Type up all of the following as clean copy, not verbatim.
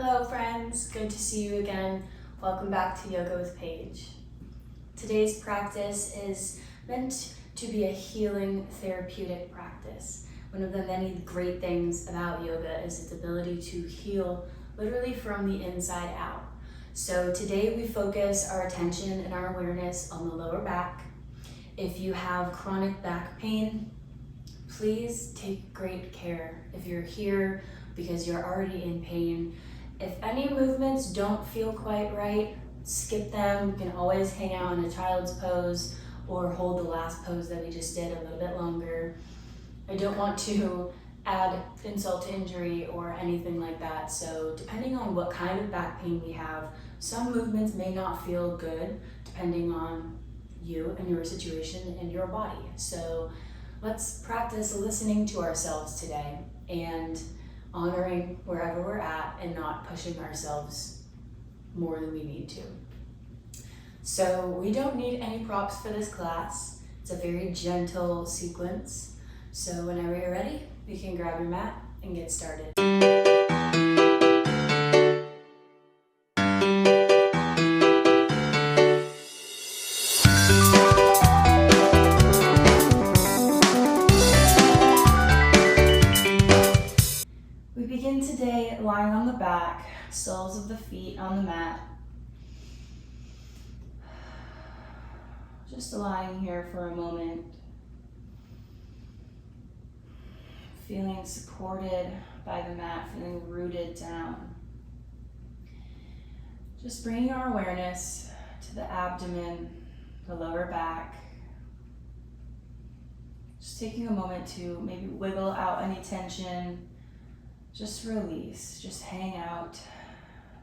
Hello friends, good to see you again. Welcome back to Yoga with Paige. Today's practice is meant to be a healing therapeutic practice. One of the many great things about yoga is its ability to heal literally from the inside out. So today we focus our attention and our awareness on the lower back. If you have chronic back pain, please take great care. If you're here because you're already in pain, if any movements don't feel quite right, skip them. You can always hang out in a child's pose or hold the last pose that we just did a little bit longer. I don't want to add insult to injury or anything like that. So depending on what kind of back pain we have, some movements may not feel good depending on you and your situation and your body. So let's practice listening to ourselves today and honoring wherever we're at and not pushing ourselves more than we need to. So we don't need any props for this class. It's a very gentle sequence. So whenever you're ready, you can grab your mat and get started. We begin today lying on the back, soles of the feet on the mat. Just lying here for a moment. Feeling supported by the mat, feeling rooted down. Just bringing our awareness to the abdomen, the lower back. Just taking a moment to maybe wiggle out any tension. Just release, just hang out,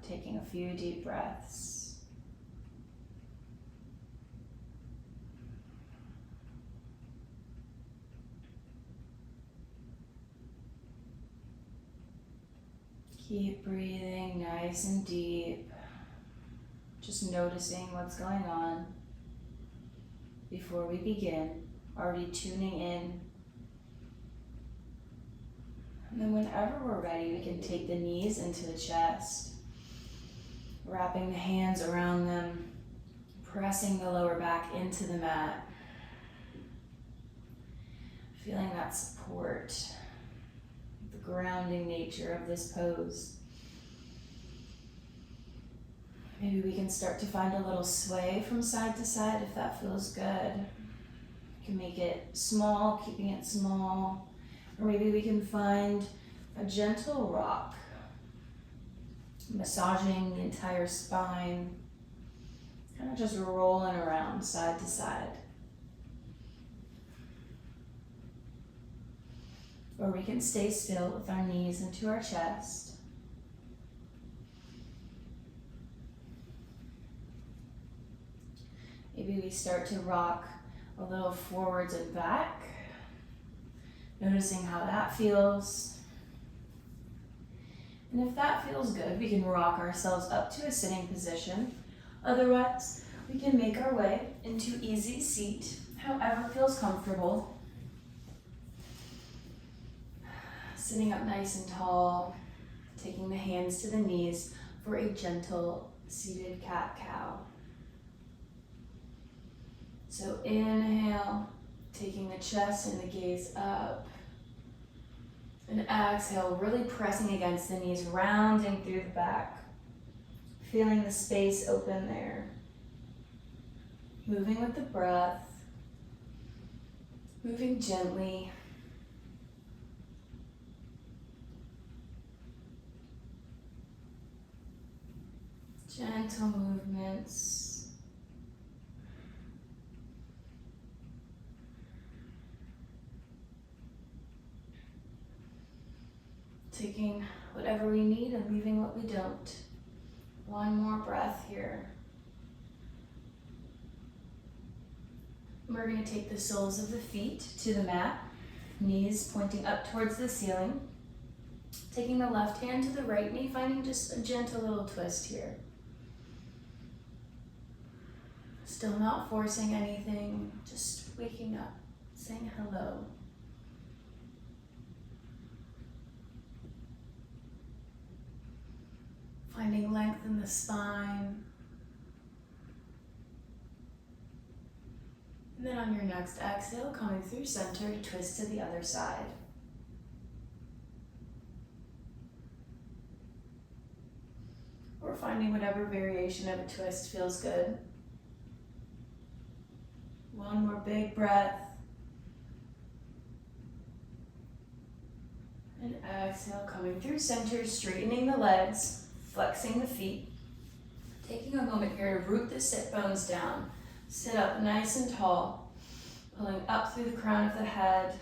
taking a few deep breaths. Keep breathing nice and deep, just noticing what's going on before we begin, already tuning in. And then whenever we're ready, we can take the knees into the chest, wrapping the hands around them, pressing the lower back into the mat, feeling that support, the grounding nature of this pose. Maybe we can start to find a little sway from side to side if that feels good. You can make it small, keeping it small. Or maybe we can find a gentle rock, massaging the entire spine, kind of just rolling around side to side. Or we can stay still with our knees into our chest. Maybe we start to rock a little forwards and back. Noticing how that feels. And if that feels good, we can rock ourselves up to a sitting position. Otherwise, we can make our way into easy seat, however feels comfortable. Sitting up nice and tall, taking the hands to the knees for a gentle seated cat-cow. So inhale, taking the chest and the gaze up. And exhale, really pressing against the knees, rounding through the back. Feeling the space open there. Moving with the breath. Moving gently. Gentle movements. Taking whatever we need and leaving what we don't. One more breath here. We're going to take the soles of the feet to the mat, knees pointing up towards the ceiling. Taking the left hand to the right knee, finding just a gentle little twist here. Still not forcing anything, just waking up, saying hello. Finding length in the spine. And then on your next exhale, coming through center, twist to the other side. Or finding whatever variation of a twist feels good. One more big breath. And exhale, coming through center, straightening the legs, flexing the feet. Taking a moment here to root the sit bones down. Sit up nice and tall, pulling up through the crown of the head.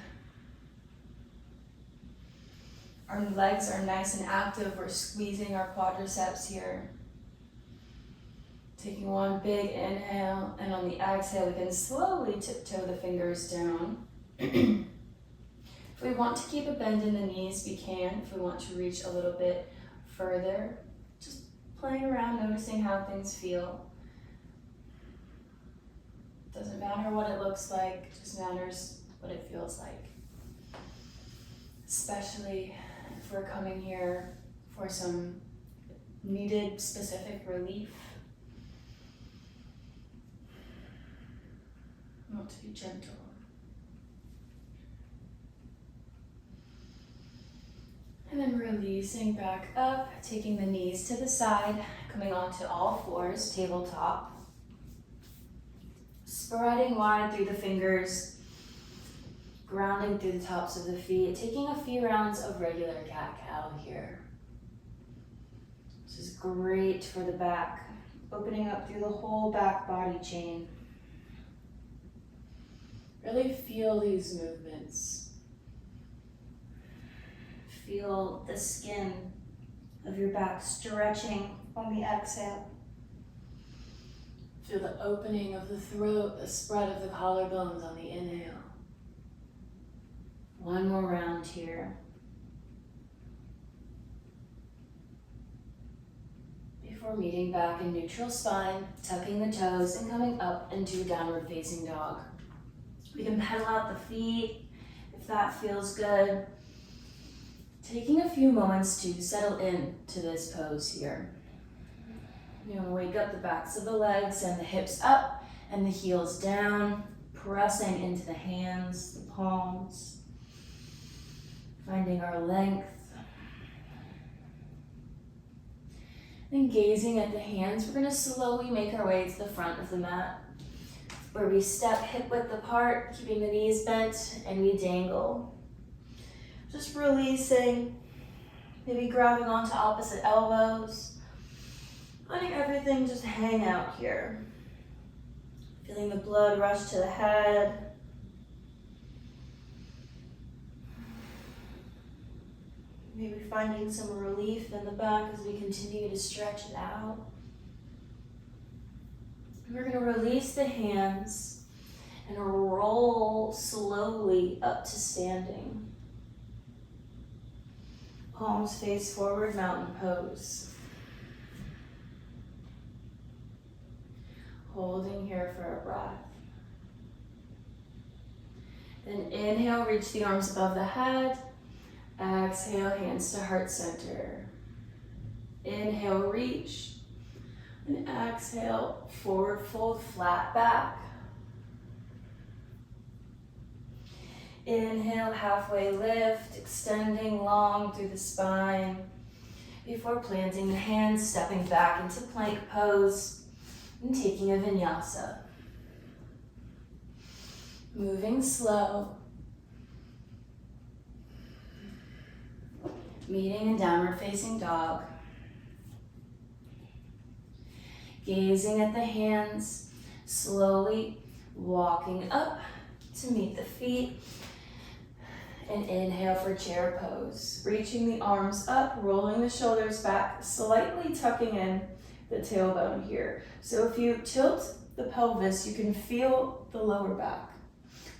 Our legs are nice and active. We're squeezing our quadriceps here. Taking one big inhale, and on the exhale, we can slowly tiptoe the fingers down. If we want to keep a bend in the knees, we can. If we want to reach a little bit further, just playing around, noticing how things feel. Doesn't matter what it looks like, it just matters what it feels like. Especially if we're coming here for some needed specific relief. We want to be gentle. And then releasing back up, taking the knees to the side, coming onto all fours, tabletop. Spreading wide through the fingers, grounding through the tops of the feet, taking a few rounds of regular cat-cow here. This is great for the back, opening up through the whole back body chain. Really feel these movements. Feel the skin of your back stretching on the exhale. Feel the opening of the throat, the spread of the collarbones on the inhale. One more round here. Before meeting back in neutral spine, tucking the toes and coming up into downward facing dog. We can pedal out the feet if that feels good. Taking a few moments to settle in to this pose here. You want to wake up the backs of the legs and the hips up and the heels down, pressing into the hands, the palms, finding our length. Then gazing at the hands, we're going to slowly make our way to the front of the mat, where we step hip width apart, keeping the knees bent, and we dangle. Just releasing, maybe grabbing onto opposite elbows. Letting everything just hang out here. Feeling the blood rush to the head. Maybe finding some relief in the back as we continue to stretch it out. We're going to release the hands and roll slowly up to standing. Palms face forward, mountain pose. Holding here for a breath. Then inhale, reach the arms above the head. Exhale, hands to heart center. Inhale, reach. And exhale, forward fold, flat back. Inhale, halfway lift, extending long through the spine. Before planting the hands, stepping back into plank pose and taking a vinyasa. Moving slow. Meeting in downward facing dog. Gazing at the hands, slowly walking up to meet the feet. And inhale for chair pose. Reaching the arms up, rolling the shoulders back, slightly tucking in the tailbone here. So if you tilt the pelvis, you can feel the lower back.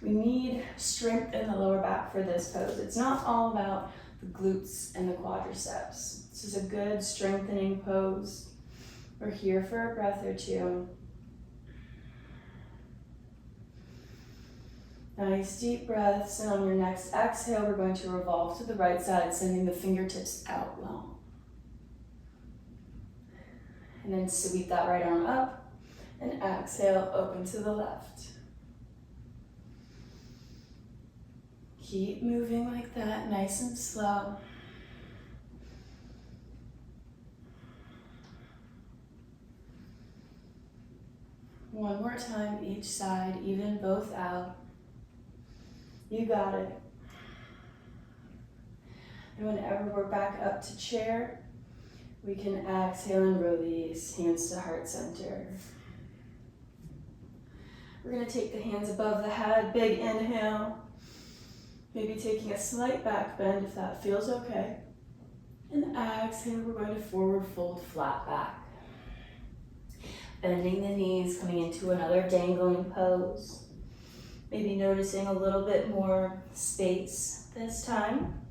We need strength in the lower back for this pose. It's not all about the glutes and the quadriceps. This is a good strengthening pose. We're here for a breath or two. Nice deep breaths, and on your next exhale, we're going to revolve to the right side, sending the fingertips out long. And then sweep that right arm up and exhale, open to the left. Keep moving like that, nice and slow. One more time each side, even both out. You got it. And whenever we're back up to chair, we can exhale and release, hands to heart center. We're gonna take the hands above the head, big inhale. Maybe taking a slight back bend if that feels okay. And exhale, we're going to forward fold, flat back. Bending the knees, coming into another dangling pose. Maybe noticing a little bit more space this time.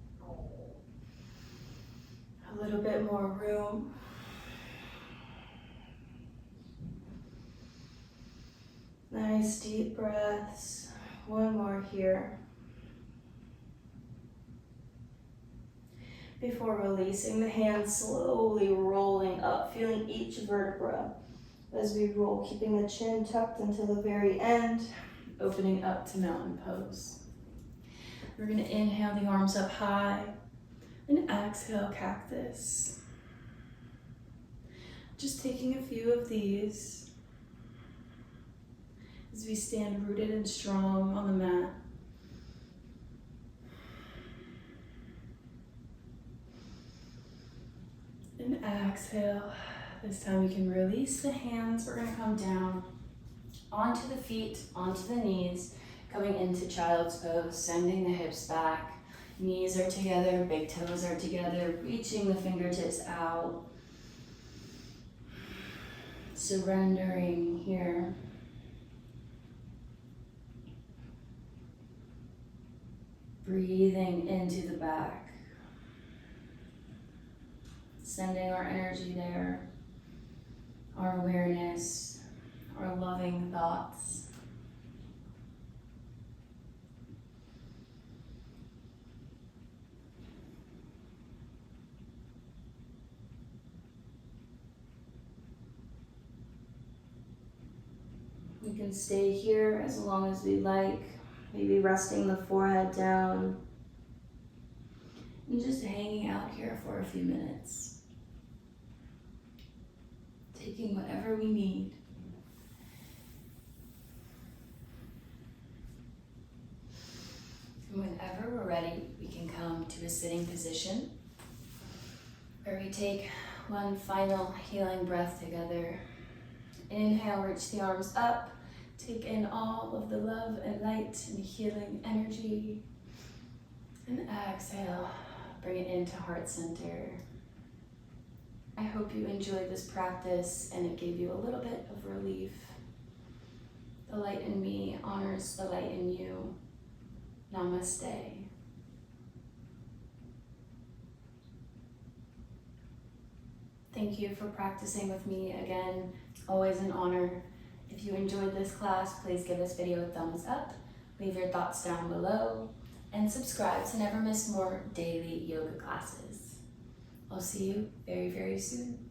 A little bit more room. Nice deep breaths. One more here. Before releasing the hands, slowly rolling up, feeling each vertebra as we roll, keeping the chin tucked until the very end, opening up to mountain pose. We're gonna inhale the arms up high and exhale cactus. Just taking a few of these as we stand rooted and strong on the mat. And exhale. This time we can release the hands. We're gonna come down onto the feet, onto the knees, coming into child's pose, sending the hips back. Knees are together, big toes are together, reaching the fingertips out. Surrendering here. Breathing into the back. Sending our energy there, our awareness, our loving thoughts. We can stay here as long as we like, maybe resting the forehead down and just hanging out here for a few minutes. Taking whatever we need. And whenever we're ready, we can come to a sitting position where we take one final healing breath together. Inhale, reach the arms up. Take in all of the love and light and healing energy. And exhale, bring it into heart center. I hope you enjoyed this practice and it gave you a little bit of relief. The light in me honors the light in you. Namaste. Thank you for practicing with me again. Always an honor. If you enjoyed this class, please give this video a thumbs up, leave your thoughts down below, and subscribe to never miss more daily yoga classes. I'll see you very, very soon.